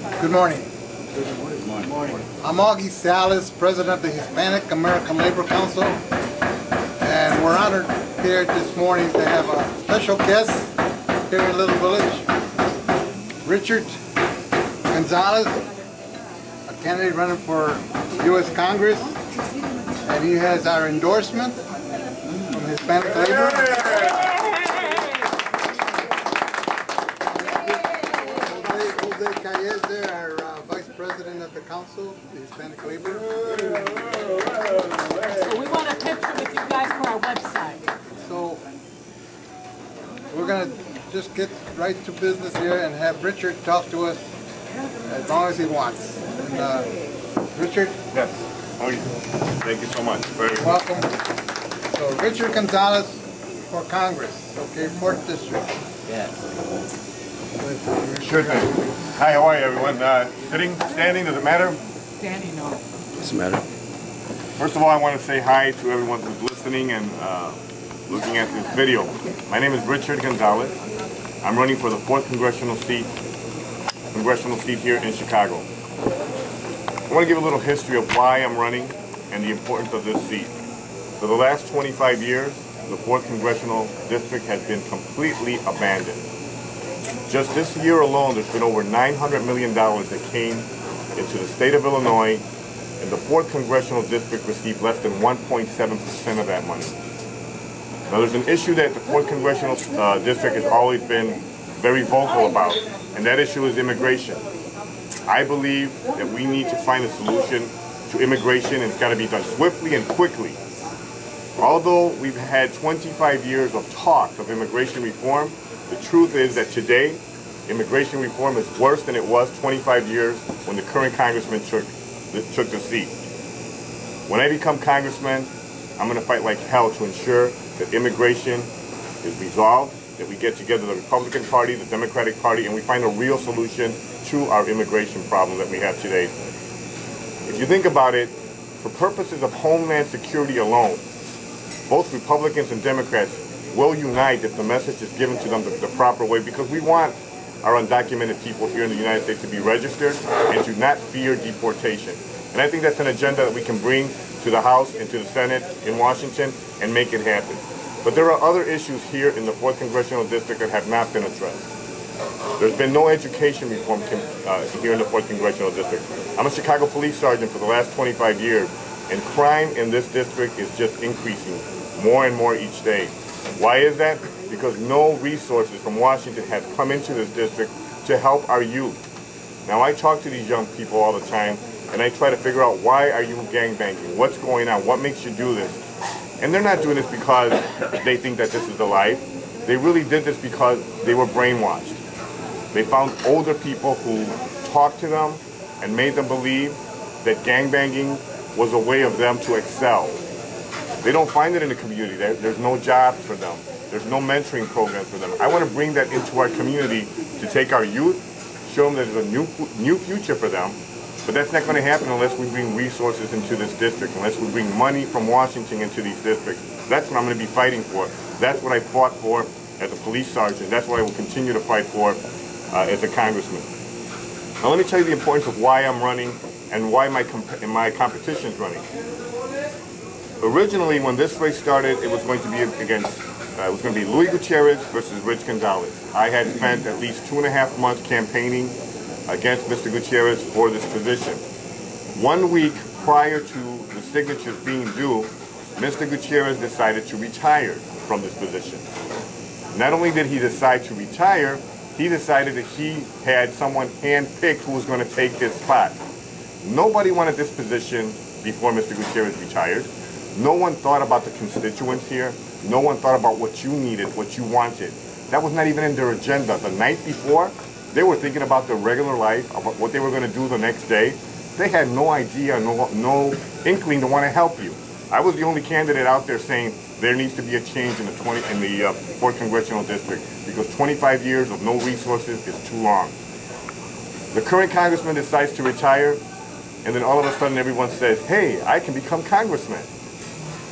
Good morning. Good morning. I'm Gonzalez, President of the Hispanic American Labor Council, and we're honored here this morning to have a special guest here in Little Village, Richard Gonzalez, a candidate running for U.S. Congress, and he has our endorsement from Hispanic Labor. Our Vice President of the Council, the Hispanic Labor. So we want a picture with you guys for our website. So we're going to just get right to business here and have Richard talk to us as long as he wants. And, Richard? Yes. Oh, thank you so much. Very welcome. So Richard Gonzalez for Congress, okay, 4th District. Yes. Sure thing. Hi, how are you, everyone? Sitting, standing, does it matter? Standing, no. Doesn't matter. First of all, I want to say hi to everyone who's listening and looking at this video. My name is Richard Gonzalez. I'm running for the 4th congressional seat here in Chicago. I want to give a little history of why I'm running and the importance of this seat. For the last 25 years, the 4th congressional district has been completely abandoned. Just this year alone, there's been over $900 million that came into the state of Illinois, and the 4th congressional district received less than 1.7% of that money. Now, there's an issue that the 4th congressional district has always been very vocal about, and that issue is immigration. I believe that we need to find a solution to immigration, and it's got to be done swiftly and quickly. Although we've had 25 years of talk of immigration reform, the truth is that today, immigration reform is worse than it was 25 years when the current congressman took the seat. When I become congressman, I'm going to fight like hell to ensure that immigration is resolved, that we get together the Republican Party, the Democratic Party, and we find a real solution to our immigration problem that we have today. If you think about it, for purposes of homeland security alone, both Republicans and Democrats will unite if the message is given to them the proper way, because we want our undocumented people here in the United States to be registered and to not fear deportation. And I think that's an agenda that we can bring to the House and to the Senate in Washington and make it happen. But there are other issues here in the 4th congressional district that have not been addressed. There's been no education reform here in the 4th congressional district. I'm a Chicago police sergeant for the last 25 years, and crime in this district is just increasing more and more each day. Why is that? Because no resources from Washington have come into this district to help our youth. Now, I talk to these young people all the time, and I try to figure out, why are you gangbanging? What's going on? What makes you do this? And they're not doing this because they think that this is the life. They really did this because they were brainwashed. They found older people who talked to them and made them believe that gangbanging was a way of them to excel. They don't find it in the community. There's no jobs for them. There's no mentoring programs for them. I want to bring that into our community to take our youth, show them that there's a new future for them. But that's not going to happen unless we bring resources into this district, unless we bring money from Washington into these districts. That's what I'm going to be fighting for. That's what I fought for as a police sergeant. That's what I will continue to fight for as a congressman. Now, let me tell you the importance of why I'm running and why my competition is running. Originally, when this race started, it was going to be Luis Gutierrez versus Rich Gonzalez. I had spent at least 2.5 months campaigning against Mr. Gutierrez for this position. 1 week prior to the signatures being due, Mr. Gutierrez decided to retire from this position. Not only did he decide to retire, he decided that he had someone handpicked who was going to take his spot. Nobody wanted this position before Mr. Gutierrez retired. No one thought about the constituents here. No one thought about what you needed, what you wanted. That was not even in their agenda. The night before, they were thinking about their regular life, about what they were going to do the next day. They had no idea, no inkling to want to help you. I was the only candidate out there saying there needs to be a change in the 4th congressional district, because 25 years of no resources is too long. The current congressman decides to retire, and then all of a sudden everyone says, hey, I can become congressman.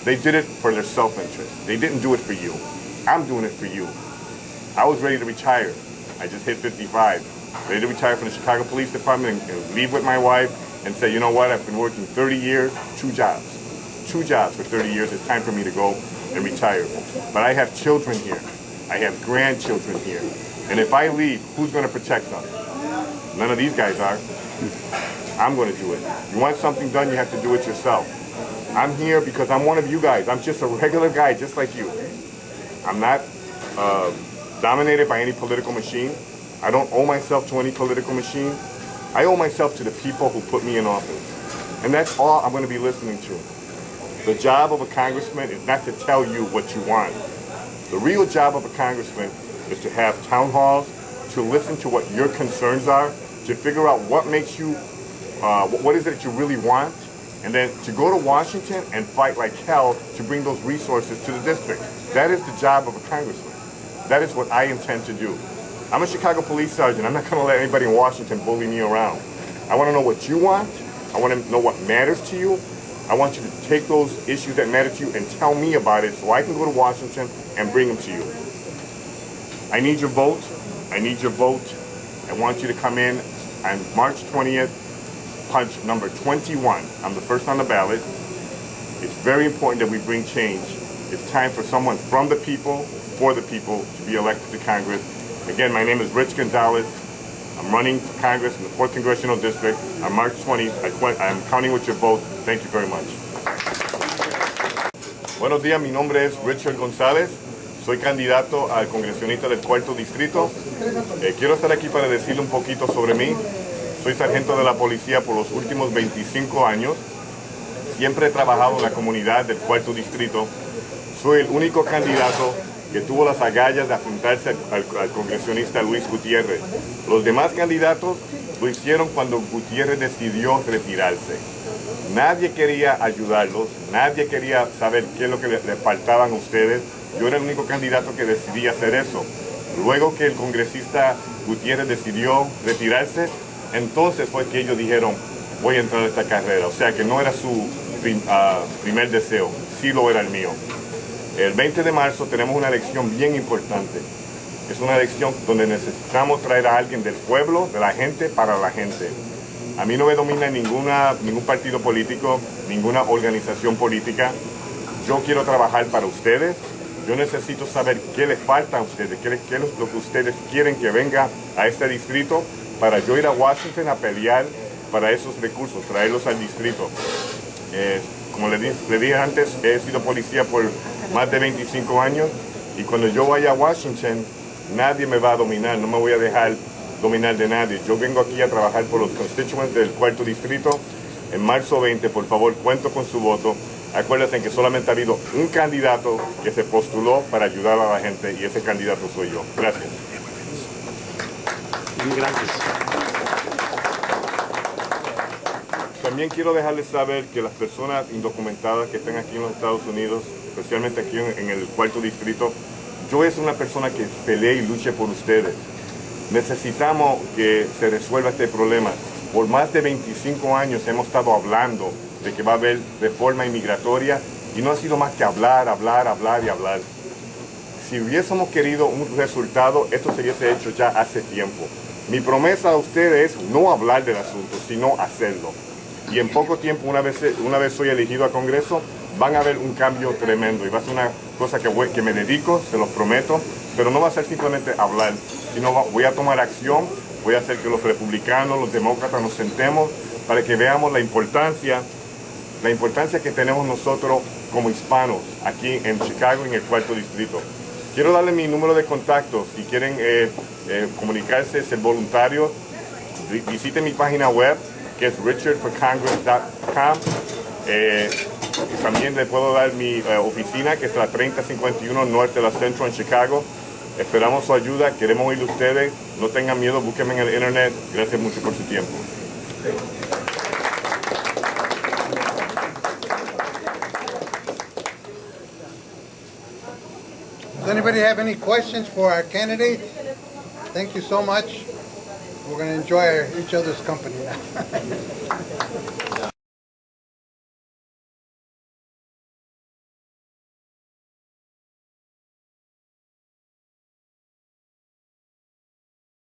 They did it for their self-interest. They didn't do it for you. I'm doing it for you. I was ready to retire. I just hit 55. ready to retire from the Chicago Police Department and leave with my wife and say, you know what, I've been working 30 years, two jobs for 30 years. It's time for me to go and retire. But I have children here. I have grandchildren here. And if I leave, who's going to protect them? None of these guys are. I'm going to do it. You want something done, you have to do it yourself. I'm here because I'm one of you guys. I'm just a regular guy, just like you. I'm not dominated by any political machine. I don't owe myself to any political machine. I owe myself to the people who put me in office. And that's all I'm going to be listening to. The job of a congressman is not to tell you what you want. The real job of a congressman is to have town halls, to listen to what your concerns are, to figure out what makes you, what is it that you really want, and then to go to Washington and fight like hell to bring those resources to the district. That is the job of a congressman. That is what I intend to do. I'm a Chicago police sergeant. I'm not going to let anybody in Washington bully me around. I want to know what you want. I want to know what matters to you. I want you to take those issues that matter to you and tell me about it so I can go to Washington and bring them to you. I need your vote. I need your vote. I want you to come in on March 20th, punch number 21. I'm the first on the ballot. It's very important that we bring change. It's time for someone from the people, for the people, to be elected to Congress. Again, my name is Rich Gonzalez. I'm running for Congress in the 4th Congressional District on March 20th. I'm counting with your vote. Thank you very much. Buenos días, mi nombre es Richard Gonzalez. Soy candidato al congresionista del 4º Distrito. Quiero estar aquí para decirle un poquito sobre mí. Soy sargento de la policía por los últimos 25 años. Siempre he trabajado en la comunidad del 4º Distrito. Soy el único candidato que tuvo las agallas de afrontarse al congresionista Luis Gutiérrez. Los demás candidatos lo hicieron cuando Gutiérrez decidió retirarse. Nadie quería ayudarlos, nadie quería saber qué es lo que le faltaban a ustedes. Yo era el único candidato que decidía hacer eso. Luego que el congresista Gutiérrez decidió retirarse, entonces fue que ellos dijeron, voy a entrar a esta carrera. O sea que no era su primer deseo, sí lo era el mío. El 20 de marzo tenemos una elección bien importante. Es una elección donde necesitamos traer a alguien del pueblo, de la gente, para la gente. A mí no me domina ningún partido político, ninguna organización política. Yo quiero trabajar para ustedes. Yo necesito saber qué les falta a ustedes, qué es lo que ustedes quieren que venga a este distrito para yo ir a Washington a pelear para esos recursos, traerlos al distrito. Como le dije antes, he sido policía por más de 25 años y cuando yo vaya a Washington, nadie me va a dominar, no me voy a dejar dominar de nadie. Yo vengo aquí a trabajar por los constituents del 4º Distrito. En marzo 20, por favor, cuento con su voto. Acuérdense que solamente ha habido un candidato que se postuló para ayudar a la gente y ese candidato soy yo. Gracias. Gracias. También quiero dejarles saber que las personas indocumentadas que están aquí en los Estados Unidos, especialmente aquí en el 4º Distrito, yo soy una persona que pelee y luche por ustedes. Necesitamos que se resuelva este problema. Por más de 25 años hemos estado hablando de que va a haber reforma inmigratoria y no ha sido más que hablar, hablar, hablar y hablar. Si hubiésemos querido un resultado, esto se hubiese hecho ya hace tiempo. Mi promesa a ustedes es no hablar del asunto, sino hacerlo. Y en poco tiempo, una vez soy elegido a Congreso, van a ver un cambio tremendo y va a ser una cosa que me dedico, se los prometo, pero no va a ser simplemente hablar, sino voy a tomar acción, voy a hacer que los republicanos, los demócratas nos sentemos para que veamos la importancia que tenemos nosotros como hispanos aquí en Chicago, en el 4º Distrito. Quiero darle mi número de contacto, si quieren comunicarse, ser voluntarios, visiten mi página web, que es richardforcongress.com. También le puedo dar mi oficina, que es la 3051 Norte de la Central en Chicago. Esperamos su ayuda, queremos oír de ustedes. No tengan miedo, búsquenme en el internet. Gracias mucho por su tiempo. Does anybody have any questions for our candidate? Thank you so much. We're going to enjoy each other's company now.